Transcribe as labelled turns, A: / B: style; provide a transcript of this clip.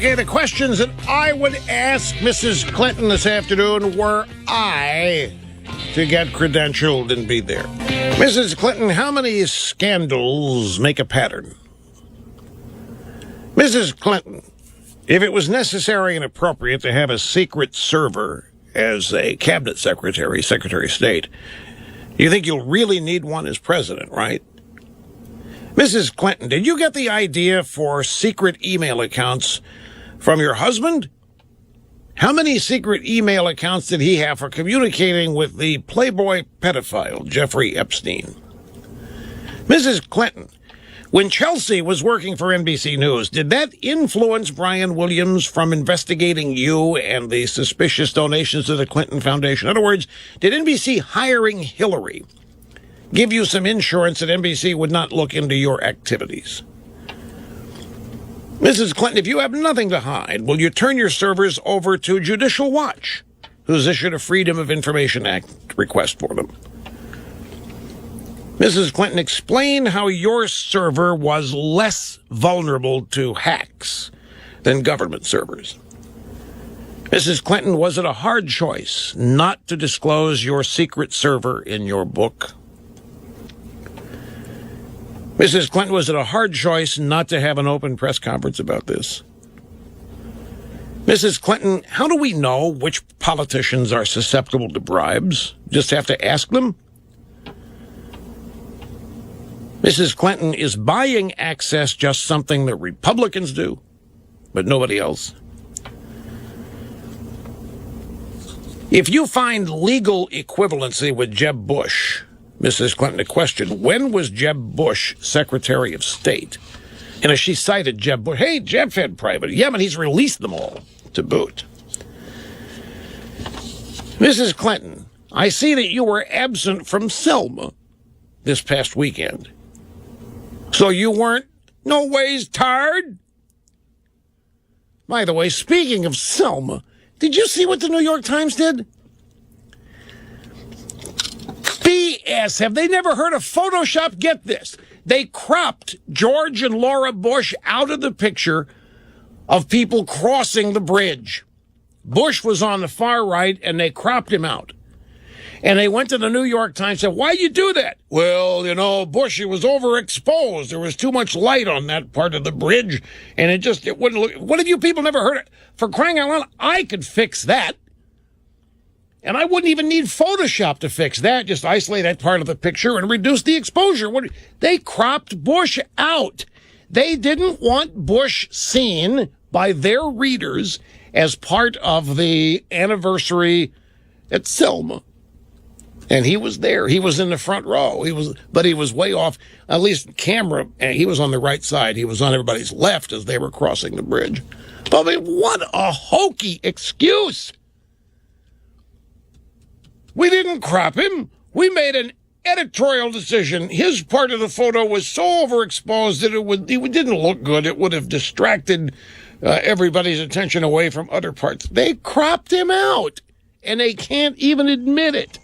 A: Okay, the questions that I would ask Mrs. Clinton this afternoon were I to get credentialed and be there. Mrs. Clinton, how many scandals make a pattern? Mrs. Clinton, if it was necessary and appropriate to have a secret server as a cabinet secretary, Secretary of State, you think you'll really need one as president, right? Mrs. Clinton, did you get the idea for secret email accounts from your husband? How many secret email accounts did he have for communicating with the Playboy pedophile, Jeffrey Epstein? Mrs. Clinton, when Chelsea was working for NBC News, did that influence Brian Williams from investigating you and the suspicious donations to the Clinton Foundation? In other words, did NBC hiring Hillary give you some insurance that NBC would not look into your activities? Mrs. Clinton, if you have nothing to hide, will you turn your servers over to Judicial Watch, who's issued a Freedom of Information Act request for them? Mrs. Clinton, explain how your server was less vulnerable to hacks than government servers. Mrs. Clinton, was it a hard choice not to disclose your secret server in your book? Mrs. Clinton, was it a hard choice not to have an open press conference about this? Mrs. Clinton, how do we know which politicians are susceptible to bribes? Just have to ask them? Mrs. Clinton, is buying access just something that Republicans do, but nobody else? If you find legal equivalency with Jeb Bush, Mrs. Clinton, a question, when was Jeb Bush Secretary of State? And as she cited Jeb Bush, hey, Jeb had private. Yeah, but he's released them all to boot. Mrs. Clinton, I see that you were absent from Selma this past weekend. So you weren't no ways tired? By the way, speaking of Selma, did you see what the New York Times did? BS. Have they never heard of Photoshop? Get this. They cropped George and Laura Bush out of the picture of people crossing the bridge. Bush was on the far right, and they cropped him out. And they went to the New York Times and said, why'd you do that? Well, Bush, it was overexposed. There was too much light on that part of the bridge, and it wouldn't look. What have you people never heard of? For crying out loud, I could fix that. And I wouldn't even need Photoshop to fix that. Just isolate that part of the picture and reduce the exposure. They cropped Bush out. They didn't want Bush seen by their readers as part of the anniversary at Selma. And he was there. He was in the front row. But he was way off, at least camera, and he was on the right side. He was on everybody's left as they were crossing the bridge. But I mean, what a hokey excuse. We didn't crop him. We made an editorial decision. His part of the photo was so overexposed that it didn't look good. It would have distracted everybody's attention away from other parts. They cropped him out, and they can't even admit it.